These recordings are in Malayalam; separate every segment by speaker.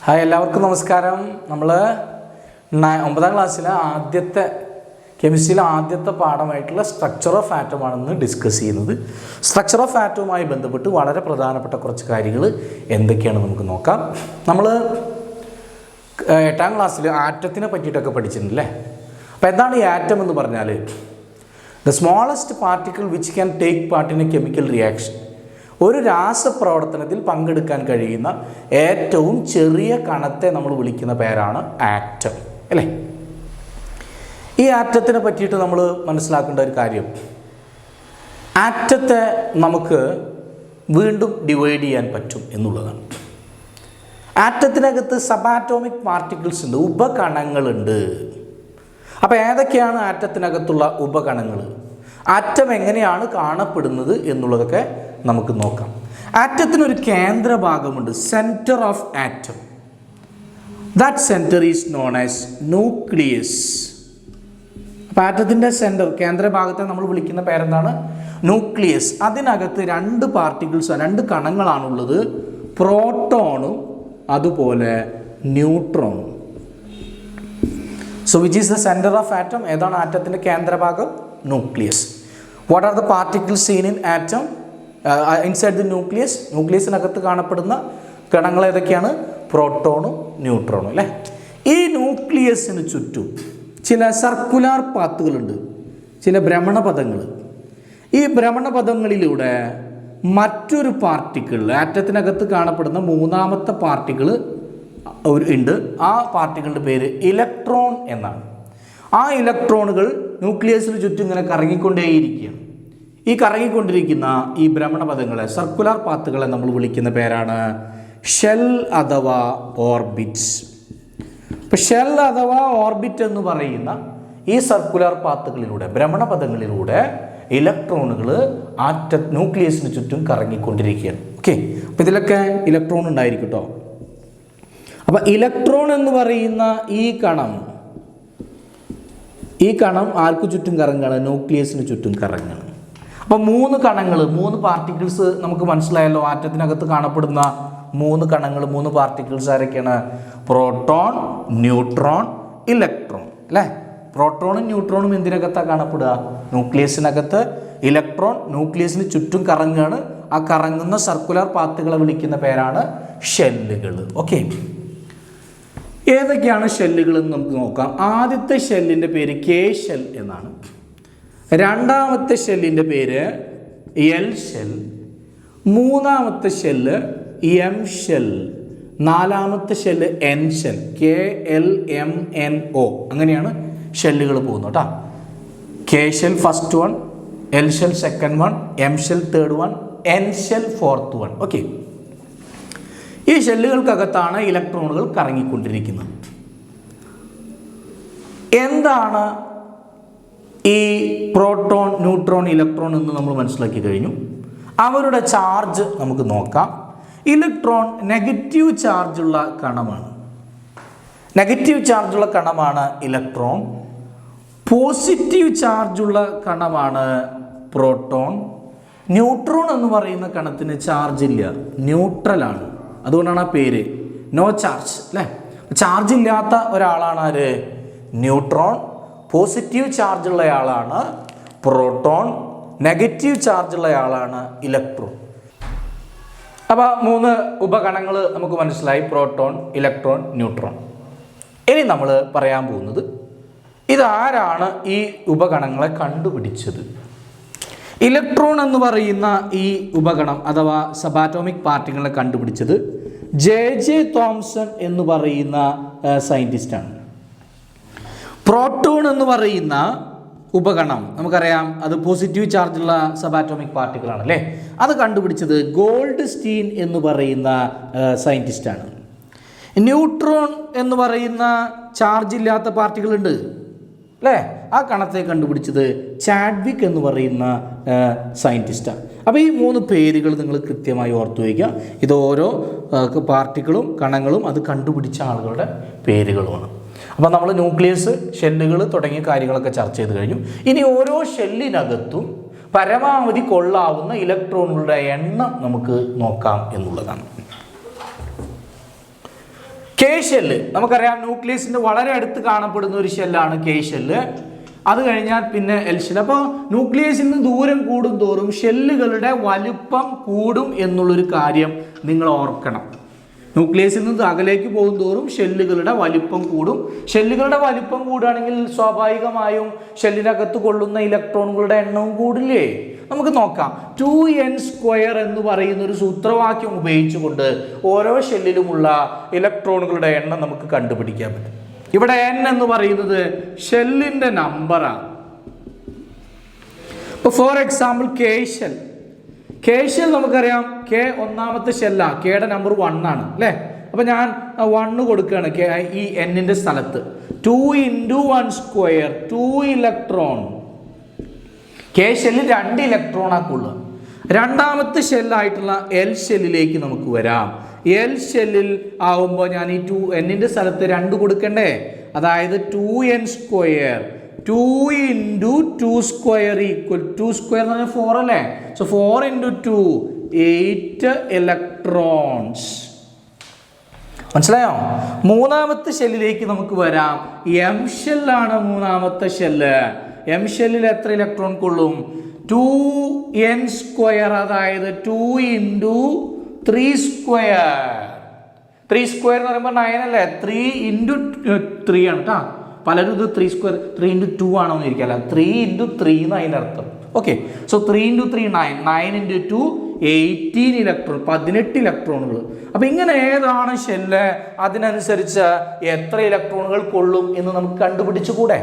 Speaker 1: ഹായ്, എല്ലാവർക്കും നമസ്കാരം. നമ്മൾ 9ാം ക്ലാസ്സിലെ കെമിസ്ട്രിയിലെ ആദ്യത്തെ പാഠമായിട്ടുള്ള സ്ട്രക്ചർ ഓഫ് ആറ്റമാണെന്ന് ഡിസ്കസ് ചെയ്യുന്നത്. സ്ട്രക്ചർ ഓഫ് ആറ്റവുമായി ബന്ധപ്പെട്ട് വളരെ പ്രധാനപ്പെട്ട കുറച്ച് കാര്യങ്ങൾ എന്തൊക്കെയാണെന്ന് നമുക്ക് നോക്കാം. നമ്മൾ 8ാം ക്ലാസ്സിൽ ആറ്റത്തിനെ പറ്റിയിട്ടൊക്കെ പഠിച്ചിട്ടുണ്ടല്ലേ. അപ്പോൾ എന്താണ് ഈ ആറ്റം എന്ന് പറഞ്ഞാൽ? The smallest particle which can take part in A chemical reaction. ഒരു രാസപ്രവർത്തനത്തിൽ പങ്കെടുക്കാൻ കഴിയുന്ന ഏറ്റവും ചെറിയ കണത്തെ നമ്മൾ വിളിക്കുന്ന പേരാണ് ആറ്റം, അല്ലേ? ഈ ആറ്റത്തിനെ പറ്റിയിട്ട് നമ്മൾ മനസ്സിലാക്കേണ്ട ഒരു കാര്യം, ആറ്റത്തെ നമുക്ക് വീണ്ടും ഡിവൈഡ് ചെയ്യാൻ പറ്റും എന്നുള്ളതാണ്. ആറ്റത്തിനകത്ത് സബാറ്റോമിക് പാർട്ടിക്കിൾസ് ഉണ്ട്, ഉപകണങ്ങളുണ്ട്. അപ്പോൾ ഏതൊക്കെയാണ് ആറ്റത്തിനകത്തുള്ള ഉപകണങ്ങൾ, ആറ്റം എങ്ങനെയാണ് കാണപ്പെടുന്നത് എന്നുള്ളതൊക്കെ നമുക്ക് നോക്കാം. ആറ്റത്തിനൊരു കേന്ദ്രഭാഗമുണ്ട്, centre of atom. That centre is known as nucleus. അപ്പോൾ ആറ്റത്തിൻ്റെ സെൻറ്റർ, കേന്ദ്രഭാഗത്തെ നമ്മൾ വിളിക്കുന്ന പേരെന്താണ്? ന്യൂക്ലിയസ്. അതിനകത്ത് രണ്ട് കണങ്ങളാണുള്ളത്, പ്രോട്ടോണും അതുപോലെ ന്യൂട്രോണും. So which is the centre of atom? ഏതാണ് ആറ്റത്തിൻ്റെ കേന്ദ്രഭാഗം? Nucleus. What are the particles seen in atom inside the nucleus? ന്യൂക്ലിയസിനകത്ത് കാണപ്പെടുന്ന കണങ്ങൾ ഏതൊക്കെയാണ്? പ്രോട്ടോണും ന്യൂട്രോണും, അല്ലേ? ഈ ന്യൂക്ലിയസിന് ചുറ്റും ചില സർക്കുലാർ പാത്തുകളുണ്ട്, ചില ഭ്രമണപഥങ്ങൾ. ഈ ഭ്രമണപഥങ്ങളിലൂടെ മറ്റൊരു പാർട്ടിക്കിൾ, ആറ്റത്തിനകത്ത് കാണപ്പെടുന്ന മൂന്നാമത്തെ പാർട്ടിക്കിൾ ഉണ്ട്. ആ പാർട്ടിക്കിളിൻ്റെ പേര് ഇലക്ട്രോൺ എന്നാണ്. ആ ഇലക്ട്രോണുകൾ ന്യൂക്ലിയസിന് ചുറ്റും ഇങ്ങനെ കറങ്ങിക്കൊണ്ടേയിരിക്കുകയാണ്. ഈ കറങ്ങിക്കൊണ്ടിരിക്കുന്ന ഈ ഭ്രമണപഥങ്ങളെ, സർക്കുലർ പാത്തുകളെ നമ്മൾ വിളിക്കുന്ന പേരാണ് ഷെൽ അഥവാ ഓർബിറ്റ്സ്. ഇപ്പം ഷെൽ അഥവാ ഓർബിറ്റ് എന്ന് പറയുന്ന ഈ സർക്കുലർ പാത്തുകളിലൂടെ, ഭ്രമണപഥങ്ങളിലൂടെ ഇലക്ട്രോണുകൾ ന്യൂക്ലിയസിന് ചുറ്റും കറങ്ങിക്കൊണ്ടിരിക്കുകയാണ്. ഓക്കെ, അപ്പോൾ ഇതിലൊക്കെ ഇലക്ട്രോൺ ഉണ്ടായിരിക്കും കേട്ടോ. അപ്പോൾ ഇലക്ട്രോൺ എന്ന് പറയുന്ന ഈ കണം ആർക്ക് ചുറ്റും കറങ്ങുകയാണ്? ന്യൂക്ലിയസിന് ചുറ്റും കറങ്ങുകയാണ്. അപ്പോൾ മൂന്ന് പാർട്ടിക്കിൾസ് നമുക്ക് മനസ്സിലായല്ലോ. ആറ്റത്തിനകത്ത് കാണപ്പെടുന്ന മൂന്ന് പാർട്ടിക്കിൾസ് ആരൊക്കെയാണ്? പ്രോട്ടോൺ, ന്യൂട്രോൺ, ഇലക്ട്രോൺ, അല്ലേ? പ്രോട്ടോണും ന്യൂട്രോണും എന്തിനകത്താണ് കാണപ്പെടുക? ന്യൂക്ലിയസിനകത്ത്. ഇലക്ട്രോൺ ന്യൂക്ലിയസിന് ചുറ്റും കറങ്ങുകയാണ്. ആ കറങ്ങുന്ന സർക്കുലർ പാത്തുകളെ വിളിക്കുന്ന പേരാണ് ഷെല്ലുകൾ. ഓക്കെ, ഏതൊക്കെയാണ് ഷെല്ലുകൾ എന്ന് നമുക്ക് നോക്കാം. ആദ്യത്തെ ഷെല്ലിൻ്റെ പേര് കെ ഷെൽ എന്നാണ്. രണ്ടാമത്തെ ഷെല്ലിൻ്റെ പേര് എൽ ഷെൽ. മൂന്നാമത്തെ ഷെല്ല് എം ഷെൽ. നാലാമത്തെ ഷെല്ല് എൻ ഷെൽ. KLMNO. അങ്ങനെയാണ് ഷെല്ലുകൾ പോകുന്നത് കേട്ടോ. K shell first one, L shell second one, M shell third one, N shell fourth one. Okay, ഈ ഷെല്ലുകൾക്കകത്താണ് ഇലക്ട്രോണുകൾ കറങ്ങിക്കൊണ്ടിരിക്കുന്നത്. എന്താണ് ഈ പ്രോട്ടോൺ, ന്യൂട്രോൺ, ഇലക്ട്രോൺ എന്ന് നമ്മൾ മനസ്സിലാക്കി കഴിഞ്ഞു. അവരുടെ ചാർജ് നമുക്ക് നോക്കാം. ഇലക്ട്രോൺ നെഗറ്റീവ് ചാർജുള്ള കണമാണ്. ഇലക്ട്രോൺ. പോസിറ്റീവ് ചാർജുള്ള കണമാണ് പ്രോട്ടോൺ. ന്യൂട്രോൺ എന്ന് പറയുന്ന കണത്തിന് ചാർജ് ഇല്ല, ന്യൂട്രലാണ്. അതുകൊണ്ടാണ് ആ പേര്, നോ ചാർജ്, അല്ലേ? ചാർജ് ഇല്ലാത്ത ഒരാളാണ് ആര്? ന്യൂട്രോൺ. പോസിറ്റീവ് ചാർജുള്ളയാളാണ് പ്രോട്ടോൺ. നെഗറ്റീവ് ചാർജുള്ളയാളാണ് ഇലക്ട്രോൺ. അപ്പോൾ 3 ഉപകണങ്ങൾ നമുക്ക് മനസ്സിലായി, പ്രോട്ടോൺ, ഇലക്ട്രോൺ, ന്യൂട്രോൺ. ഇനി നമ്മൾ പറയാൻ പോകുന്നത്, ഇതാരാണ് ഈ ഉപകണങ്ങളെ കണ്ടുപിടിച്ചത്? ഇലക്ട്രോൺ എന്ന് പറയുന്ന ഈ ഉപകണം അഥവാ സബാറ്റോമിക് പാർട്ടിക്കിളിനെ കണ്ടുപിടിച്ചത് JJ തോംസൺ എന്ന് പറയുന്ന സയൻറ്റിസ്റ്റാണ്. പ്രോട്ടോൺ എന്ന് പറയുന്ന ഉപകണം നമുക്കറിയാം, അത് പോസിറ്റീവ് ചാർജുള്ള സബാറ്റോമിക് പാർട്ടിക്കിളാണ്, അല്ലേ? അത് കണ്ടുപിടിച്ചത് ഗോൾഡ്സ്റ്റീൻ എന്ന് പറയുന്ന സയൻറ്റിസ്റ്റാണ്. ന്യൂട്രോൺ എന്ന് പറയുന്ന ചാർജ് ഇല്ലാത്ത പാർട്ടിക്കിൾ ഉണ്ട്, അല്ലേ? ആ കണത്തെ കണ്ടുപിടിച്ചത് ചാഡ്വിക് എന്ന് പറയുന്ന സയൻറ്റിസ്റ്റാണ്. അപ്പോൾ ഈ 3 പേരുകൾ നിങ്ങൾ കൃത്യമായി ഓർത്തു വയ്ക്കുക. ഇത് ഓരോ പാർട്ടിക്കിളും കണങ്ങളും അത് കണ്ടുപിടിച്ച ആളുകളുടെ പേരുകളുമാണ്. അപ്പോൾ നമ്മൾ ന്യൂക്ലിയസ്, ഷെല്ലുകൾ തുടങ്ങിയ കാര്യങ്ങളൊക്കെ ചർച്ച ചെയ്ത് കഴിഞ്ഞു. ഇനി ഓരോ ഷെല്ലിനകത്തും പരമാവധി കൊള്ളാവുന്ന ഇലക്ട്രോണുകളുടെ എണ്ണം നമുക്ക് നോക്കാം എന്നുള്ളതാണ്. കെ ഷെല്ല് നമുക്കറിയാം, ന്യൂക്ലിയസിന്റെ വളരെ അടുത്ത് കാണപ്പെടുന്ന ഒരു ഷെല്ലാണ് കെ ഷെല്ല്. അത് കഴിഞ്ഞാൽ പിന്നെ എൽ ഷെല്ല്. അപ്പോൾ ന്യൂക്ലിയസിൽ നിന്ന് ദൂരം കൂടും തോറും ഷെല്ലുകളുടെ വലുപ്പം കൂടും എന്നുള്ളൊരു കാര്യം നിങ്ങൾ ഓർക്കണം. ന്യൂക്ലിയസിൽ നിന്ന് അകലേക്ക് പോകും തോറും ഷെല്ലുകളുടെ വലിപ്പം കൂടും. ഷെല്ലുകളുടെ വലിപ്പം കൂടുകയാണെങ്കിൽ സ്വാഭാവികമായും ഷെല്ലിനകത്ത് കൊള്ളുന്ന ഇലക്ട്രോണുകളുടെ എണ്ണവും കൂടില്ലേ? നമുക്ക് നോക്കാം. 2n² എന്ന് പറയുന്ന ഒരു സൂത്രവാക്യം ഉപയോഗിച്ചുകൊണ്ട് ഓരോ ഷെല്ലിലുമുള്ള ഇലക്ട്രോണുകളുടെ എണ്ണം നമുക്ക് കണ്ടുപിടിക്കാൻ പറ്റും. ഇവിടെ n എന്ന് പറയുന്നത് ഷെല്ലിന്റെ നമ്പറാണ്. ഇപ്പോൾ ഫോർ എക്സാമ്പിൾ കെ ഷെൽ നമുക്കറിയാം, കെ ഒന്നാമത്തെ ഷെല്ലാണ്, കെയുടെ നമ്പർ 1 ആണ് അല്ലേ? അപ്പം ഞാൻ 1 കൊടുക്കുകയാണ് ഈ എന്നിൻ്റെ സ്ഥലത്ത്. 2 × 1² 2 ഇലക്ട്രോൺ. കെ ഷെല്ലിൽ 2 ഇലക്ട്രോണാക്കുള്ളത്. രണ്ടാമത്തെ ഷെല്ലായിട്ടുള്ള എൽ ഷെല്ലിലേക്ക് നമുക്ക് വരാം. എൽ ഷെല്ലിൽ ആവുമ്പോൾ ഞാൻ ഈ എന്നിൻ്റെ സ്ഥലത്ത് 2 കൊടുക്കണ്ടേ? അതായത് 2n². 2 × 2² 2² എന്ന് പറഞ്ഞാൽ 4 അല്ലേ? So 4 × 2 8 electrons. മനസ്സിലായോ? മൂന്നാമത്തെ ഷെല്ലിലേക്ക് നമുക്ക് വരാം. എം ഷെല്ലാണ് മൂന്നാമത്തെ ഷെല്ല്. എം ഷെല്ലിൽ എത്ര ഇലക്ട്രോൺ കൊള്ളും? 2n², അതായത് 2 × 3² 3² എന്ന് പറയുമ്പോൾ 9 അല്ലേ? 3 × 3 ആണ് കേട്ടോ. പലരും ഇത് 3² 3 × 2 ആണോ എന്ന് ഇരിക്കല്ല, 3 × 3 എന്ന് അതിനർത്ഥം. ഓക്കെ, സോ 3 × 3 9, 9 × 2 18 ഇലക്ട്രോൺ, 18 ഇലക്ട്രോണുകൾ. അപ്പം ഇങ്ങനെ ഏതാണ് ഷെല്ല്, അതിനനുസരിച്ച് എത്ര ഇലക്ട്രോണുകൾ കൊള്ളും എന്ന് നമുക്ക് കണ്ടുപിടിച്ചുകൂടെ?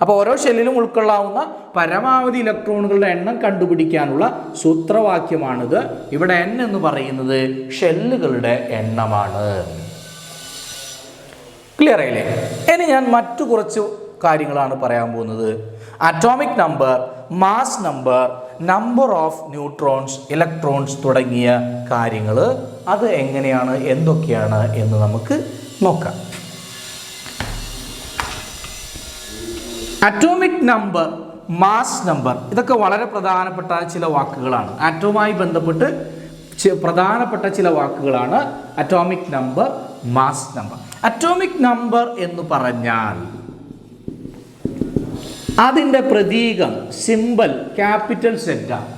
Speaker 1: അപ്പോൾ ഓരോ ഷെല്ലിലും ഉൾക്കൊള്ളാവുന്ന പരമാവധി ഇലക്ട്രോണുകളുടെ എണ്ണം കണ്ടുപിടിക്കാനുള്ള സൂത്രവാക്യമാണിത്. ഇവിടെ n എന്ന് പറയുന്നത് ഷെല്ലുകളുടെ എണ്ണമാണ്. ക്ലിയർ ആയില്ലേ? ഇനി ഞാൻ മറ്റു കുറച്ച് കാര്യങ്ങളാണ് പറയാൻ പോകുന്നത്. Atomic number, mass number, number of neutrons, electrons തുടങ്ങിയ കാര്യങ്ങൾ അത് എങ്ങനെയാണ്, എന്തൊക്കെയാണ് എന്ന് നമുക്ക് നോക്കാം. അറ്റോമിക് നമ്പർ, മാസ് നമ്പർ, ഇതൊക്കെ വളരെ പ്രധാനപ്പെട്ട ചില വാക്കുകളാണ്. ആറ്റവുമായി ബന്ധപ്പെട്ട് പ്രധാനപ്പെട്ട ചില വാക്കുകളാണ് atomic number, mass number. Atomic number എന്ന് പറഞ്ഞാൽ അതിൻ്റെ പ്രതീകം, സിമ്പൽ ക്യാപിറ്റൽ Z ആണ്.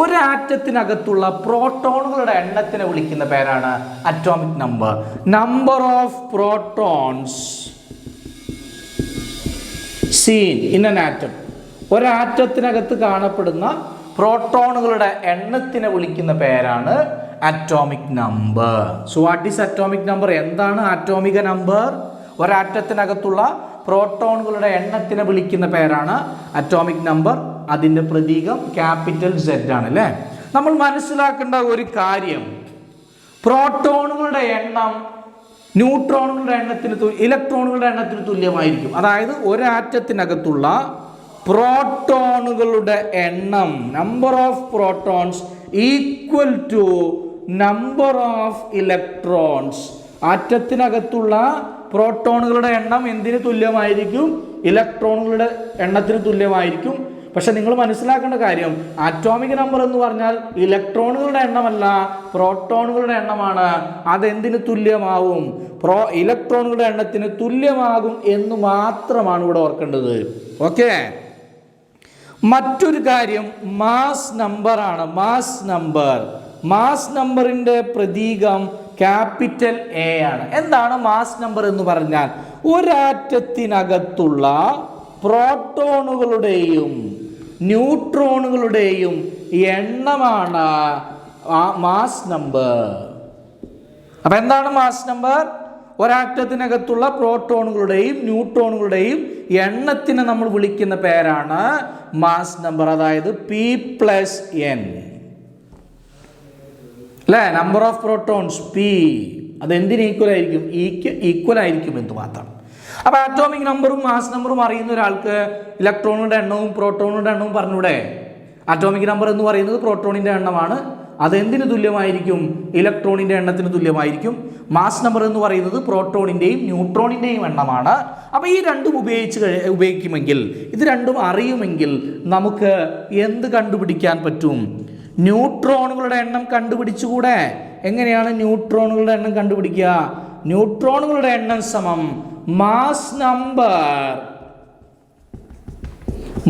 Speaker 1: ഒരു ആറ്റത്തിനകത്തുള്ള പ്രോട്ടോണുകളുടെ എണ്ണത്തിനെ വിളിക്കുന്ന പേരാണ് atomic number. Number of protons seen in an atom. ഒരാറ്റത്തിനകത്ത് കാണപ്പെടുന്ന പ്രോട്ടോണുകളുടെ എണ്ണത്തിനെ വിളിക്കുന്ന പേരാണ് atomic number. So what is atomic number? എന്താണ് ആറ്റോമിക നമ്പർ? ഒരാറ്റത്തിനകത്തുള്ള പ്രോട്ടോണുകളുടെ എണ്ണത്തിനെ വിളിക്കുന്ന പേരാണ് അറ്റോമിക് നമ്പർ. അതിൻ്റെ പ്രതീകം ക്യാപിറ്റൽ Z ആണ് അല്ലേ? നമ്മൾ മനസ്സിലാക്കേണ്ട ഒരു കാര്യം, പ്രോട്ടോണുകളുടെ എണ്ണം ന്യൂട്രോണുകളുടെ എണ്ണത്തിന് ഇലക്ട്രോണുകളുടെ എണ്ണത്തിന് തുല്യമായിരിക്കും. അതായത് ഒരാറ്റത്തിനകത്തുള്ള പ്രോട്ടോണുകളുടെ എണ്ണം, number of protons equal to number of electrons. ആറ്റത്തിനകത്തുള്ള പ്രോട്ടോണുകളുടെ എണ്ണം എന്തിന് തുല്യമായിരിക്കും? ഇലക്ട്രോണുകളുടെ എണ്ണത്തിന് തുല്യമായിരിക്കും. പക്ഷെ നിങ്ങൾ മനസ്സിലാക്കേണ്ട കാര്യം, ആറ്റോമിക് നമ്പർ എന്ന് പറഞ്ഞാൽ ഇലക്ട്രോണുകളുടെ എണ്ണമല്ല, പ്രോട്ടോണുകളുടെ എണ്ണമാണ്. അതെന്തിന് തുല്യമാവും? ഇലക്ട്രോണുകളുടെ എണ്ണത്തിന് തുല്യമാകും എന്ന് മാത്രമാണ് ഇവിടെ ഓർക്കേണ്ടത്. ഓക്കെ. മറ്റൊരു കാര്യം മാസ് നമ്പർ ആണ്. മാസ് നമ്പറിൻ്റെ പ്രതീകം ക്യാപിറ്റൽ A ആണ്. എന്താണ് മാസ് നമ്പർ എന്ന് പറഞ്ഞാൽ? ഒരാറ്റത്തിനകത്തുള്ള പ്രോട്ടോണുകളുടെയും ന്യൂട്രോണുകളുടെയും എണ്ണമാണ് മാസ് നമ്പർ. അപ്പം എന്താണ് മാസ് നമ്പർ? ഒരാറ്റത്തിനകത്തുള്ള പ്രോട്ടോണുകളുടെയും ന്യൂട്രോണുകളുടെയും എണ്ണത്തിനെ നമ്മൾ വിളിക്കുന്ന പേരാണ് മാസ് നമ്പർ. അതായത് P+n അല്ലേ? Number of protons P. അതെന്തിന് ഈക്വൽ ആയിരിക്കും? ഈക്വൽ ആയിരിക്കും എന്ന് മാത്രം. അപ്പോൾ ആറ്റോമിക് നമ്പറും മാസ് നമ്പറും അറിയുന്ന ഒരാൾക്ക് ഇലക്ട്രോണുകളുടെ എണ്ണവും പ്രോട്ടോണുകളുടെ എണ്ണവും പറഞ്ഞൂടെ? ആറ്റോമിക് നമ്പർ എന്ന് പറയുന്നത് പ്രോട്ടോണിൻ്റെ എണ്ണമാണ്. അതെന്തിന് തുല്യമായിരിക്കും? ഇലക്ട്രോണിൻ്റെ എണ്ണത്തിന് തുല്യമായിരിക്കും. മാസ് നമ്പർ എന്ന് പറയുന്നത് പ്രോട്ടോണിൻ്റെയും ന്യൂട്രോണിൻ്റെയും എണ്ണമാണ്. അപ്പോൾ ഈ രണ്ടും ഉപയോഗിക്കുമെങ്കിൽ, ഇത് രണ്ടും അറിയുമെങ്കിൽ നമുക്ക് എന്ത് കണ്ടുപിടിക്കാൻ പറ്റും? ന്യൂട്രോണുകളുടെ എണ്ണം കണ്ടുപിടിച്ചുകൂടെ? എങ്ങനെയാണ് ന്യൂട്രോണുകളുടെ എണ്ണം കണ്ടുപിടിക്കുക? ന്യൂട്രോണുകളുടെ എണ്ണം സമം mass number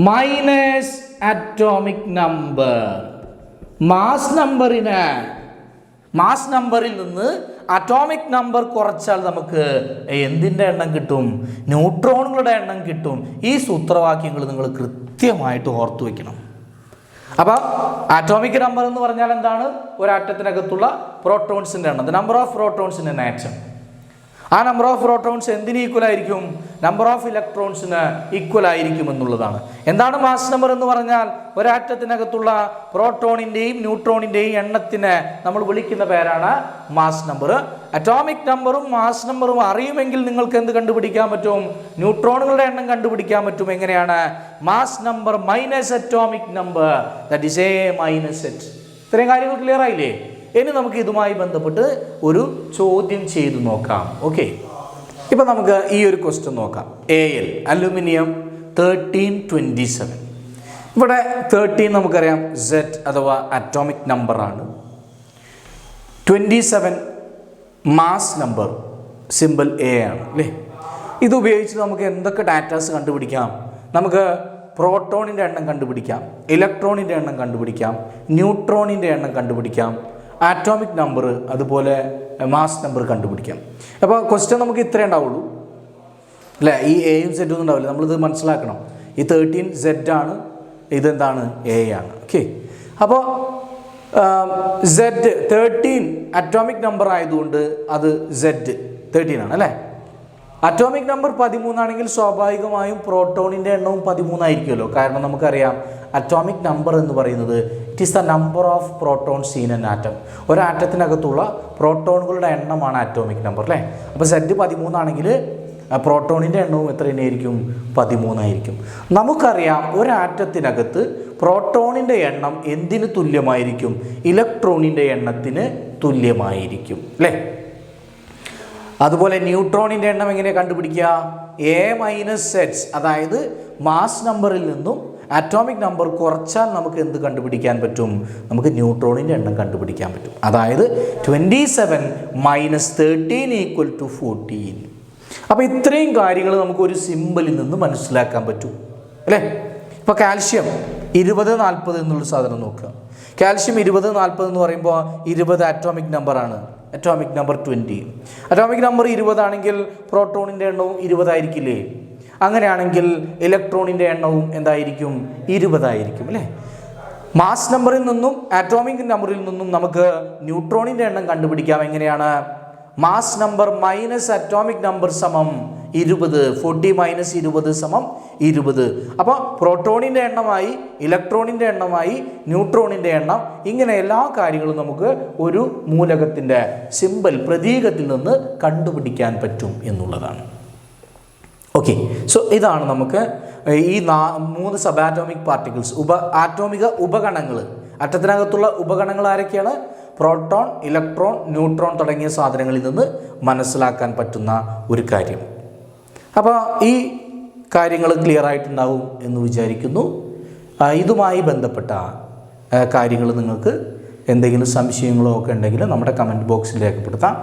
Speaker 1: minus atomic number. Mass നമ്പറിൽ നിന്ന് അറ്റോമിക് നമ്പർ കുറച്ചാൽ നമുക്ക് എന്തിൻ്റെ എണ്ണം കിട്ടും? ന്യൂട്രോണുകളുടെ എണ്ണം കിട്ടും. ഈ സൂത്രവാക്യങ്ങൾ നിങ്ങൾ കൃത്യമായിട്ട് ഓർത്തു വയ്ക്കണം. അപ്പോൾ ആറ്റോമിക് നമ്പർ എന്ന് പറഞ്ഞാൽ എന്താണ്? ഒരു ആറ്റത്തിനകത്തുള്ള പ്രോട്ടോൺസിൻ്റെ എണ്ണം, the number of protons in an atom. ആ നമ്പർ ഓഫ് പ്രോട്ടോൺസ് എന്തിന് ഈക്വൽ ആയിരിക്കും? നമ്പർ ഓഫ് ഇലക്ട്രോൺസിന് ഈക്വൽ ആയിരിക്കും എന്നുള്ളതാണ്. എന്താണ് മാസ് നമ്പർ എന്ന് പറഞ്ഞാൽ? ഒരാറ്റത്തിനകത്തുള്ള പ്രോട്ടോണിൻ്റെയും ന്യൂട്രോണിൻ്റെയും എണ്ണത്തിന് നമ്മൾ വിളിക്കുന്ന പേരാണ് മാസ് നമ്പർ. അറ്റോമിക് നമ്പറും മാസ് നമ്പറും അറിയുമെങ്കിൽ നിങ്ങൾക്ക് എന്ത് കണ്ടുപിടിക്കാൻ പറ്റും? ന്യൂട്രോണുകളുടെ എണ്ണം കണ്ടുപിടിക്കാൻ പറ്റും. എങ്ങനെയാണ്? Mass number minus atomic number, that is A minus H. ഇത്രയും കാര്യങ്ങൾ ക്ലിയർ ആയില്ലേ? ഇനി നമുക്ക് ഇതുമായി ബന്ധപ്പെട്ട് ഒരു ചോദ്യം ചെയ്തു നോക്കാം. ഓക്കെ, ഇപ്പം നമുക്ക് ഈ ഒരു ക്വസ്റ്റ്യൻ നോക്കാം. AL aluminium 1327. ഇവിടെ 13 നമുക്കറിയാം Z അഥവാ അറ്റോമിക് നമ്പറാണ്. 27 മാസ് നമ്പർ, സിമ്പിൾ A ആണ് അല്ലേ? ഇത് ഉപയോഗിച്ച് നമുക്ക് എന്തൊക്കെ ഡാറ്റാസ് കണ്ടുപിടിക്കാം? നമുക്ക് പ്രോട്ടോണിൻ്റെ എണ്ണം കണ്ടുപിടിക്കാം, ഇലക്ട്രോണിൻ്റെ എണ്ണം കണ്ടുപിടിക്കാം, ന്യൂട്രോണിൻ്റെ എണ്ണം കണ്ടുപിടിക്കാം, ആറ്റോമിക് നമ്പർ, അതുപോലെ മാസ് നമ്പർ കണ്ടുപിടിക്കാം. അപ്പോൾ ക്വസ്റ്റ്യൻ നമുക്ക് ഇത്രേ ഉണ്ടാവുള്ളൂ അല്ലേ? ഈ എയും സെറ്റും ഒന്നും ഉണ്ടാവില്ല. നമ്മളിത് മനസ്സിലാക്കണം. ഈ 13 Z ആണ്, ഇതെന്താണ്? A ആണ്. ഓക്കെ, അപ്പോൾ Z13 അറ്റോമിക് നമ്പർ ആയതുകൊണ്ട് അത് Z13 ആണ് അല്ലേ? അറ്റോമിക് നമ്പർ 13 ആണെങ്കിൽ സ്വാഭാവികമായും പ്രോട്ടോണിൻ്റെ എണ്ണവും 13 ആയിരിക്കുമല്ലോ. കാരണം നമുക്കറിയാം അറ്റോമിക് നമ്പർ എന്ന് പറയുന്നത് it is the number of protons in an atom. ഒരാറ്റത്തിനകത്തുള്ള പ്രോട്ടോണുകളുടെ എണ്ണമാണ് അറ്റോമിക് നമ്പർ അല്ലേ? അപ്പോൾ Z 13 ആണെങ്കിൽ പ്രോട്ടോണിൻ്റെ എണ്ണവും എത്ര തന്നെയായിരിക്കും? 13 ആയിരിക്കും. നമുക്കറിയാം ഒരാറ്റത്തിനകത്ത് പ്രോട്ടോണിൻ്റെ എണ്ണം എന്തിന് തുല്യമായിരിക്കും? ഇലക്ട്രോണിൻ്റെ എണ്ണത്തിന് തുല്യമായിരിക്കും അല്ലേ? അതുപോലെ ന്യൂട്രോണിൻ്റെ എണ്ണം എങ്ങനെ കണ്ടുപിടിക്കുക? A-H, അതായത് മാസ് നമ്പറിൽ നിന്നും ആറ്റോമിക് നമ്പർ കുറച്ചാൽ നമുക്ക് എന്ത് കണ്ടുപിടിക്കാൻ പറ്റും? നമുക്ക് ന്യൂട്രോണിൻ്റെ എണ്ണം കണ്ടുപിടിക്കാൻ പറ്റും. അതായത് 27 - 13 = 14. അപ്പോൾ ഇത്രയും കാര്യങ്ങൾ നമുക്കൊരു സിമ്പിളിൽ നിന്ന് മനസ്സിലാക്കാൻ പറ്റും അല്ലേ? ഇപ്പോൾ കാൽഷ്യം 20-40 എന്നുള്ള സാധനം നോക്കുക. കാൽഷ്യം 20-40 എന്ന് പറയുമ്പോൾ 20 ആറ്റോമിക് നമ്പറാണ്. Atomic number 20. അറ്റോമിക് നമ്പർ 20 ആണെങ്കിൽ പ്രോട്ടോണിൻ്റെ എണ്ണവും 20 ആയിരിക്കില്ലേ? അങ്ങനെയാണെങ്കിൽ ഇലക്ട്രോണിൻ്റെ എണ്ണവും എന്തായിരിക്കും? 20 ആയിരിക്കും അല്ലേ? മാസ് നമ്പറിൽ നിന്നും ആറ്റോമിക് നമ്പറിൽ നിന്നും നമുക്ക് ന്യൂട്രോണിൻ്റെ എണ്ണം കണ്ടുപിടിക്കാം. എങ്ങനെയാണ്? Mass number minus atomic number സമം 20. 40 - 20 സമം 20. അപ്പോൾ പ്രോട്ടോണിൻ്റെ എണ്ണമായി, ഇലക്ട്രോണിൻ്റെ എണ്ണമായി, ന്യൂട്രോണിൻ്റെ എണ്ണം, ഇങ്ങനെ എല്ലാ കാര്യങ്ങളും നമുക്ക് ഒരു മൂലകത്തിൻ്റെ സിമ്പൽ, പ്രതീകത്തിൽ നിന്ന് കണ്ടുപിടിക്കാൻ പറ്റും എന്നുള്ളതാണ്. ഓക്കെ, സോ ഇതാണ് നമുക്ക് ഈ 3 സബാറ്റോമിക് പാർട്ടിക്കിൾസ്, ആറ്റോമിക ഉപഗണങ്ങൾ. അറ്റത്തിനകത്തുള്ള ഉപഗണങ്ങൾ ആരൊക്കെയാണ്? പ്രോട്ടോൺ, ഇലക്ട്രോൺ, ന്യൂട്രോൺ തുടങ്ങിയ സാധനങ്ങളിൽ നിന്ന് മനസ്സിലാക്കാൻ പറ്റുന്ന ഒരു കാര്യം. അപ്പോൾ ഈ കാര്യങ്ങൾ ക്ലിയർ ആയിട്ടുണ്ടാവും എന്ന് വിചാരിക്കുന്നു. ഇതുമായി ബന്ധപ്പെട്ട കാര്യങ്ങൾ നിങ്ങൾക്ക് എന്തെങ്കിലും സംശയങ്ങളോ ഒക്കെ ഉണ്ടെങ്കിൽ നമ്മുടെ കമൻറ്റ് ബോക്സിൽ രേഖപ്പെടുത്താം.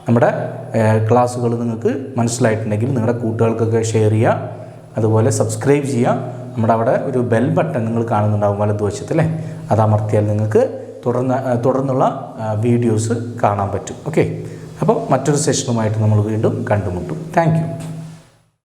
Speaker 1: നമ്മുടെ ക്ലാസ്സുകൾ നിങ്ങൾക്ക് മനസ്സിലായിട്ടുണ്ടെങ്കിൽ നിങ്ങളുടെ കൂട്ടുകാർക്കൊക്കെ ഷെയർ ചെയ്യുക, അതുപോലെ സബ്സ്ക്രൈബ് ചെയ്യുക. നമ്മുടെ അവിടെ ഒരു ബെൽ ബട്ടൺ നിങ്ങൾ കാണുന്നുണ്ടാവും വലതുവശത്ത് അല്ലേ? അത് അമർത്തിയാൽ നിങ്ങൾക്ക് തുടർന്നുള്ള വീഡിയോസ് കാണാൻ പറ്റും. ഓക്കെ, അപ്പോൾ മറ്റൊരു സെഷനുമായിട്ട് നമ്മൾ വീണ്ടും കണ്ടുമുട്ടും. Thank you.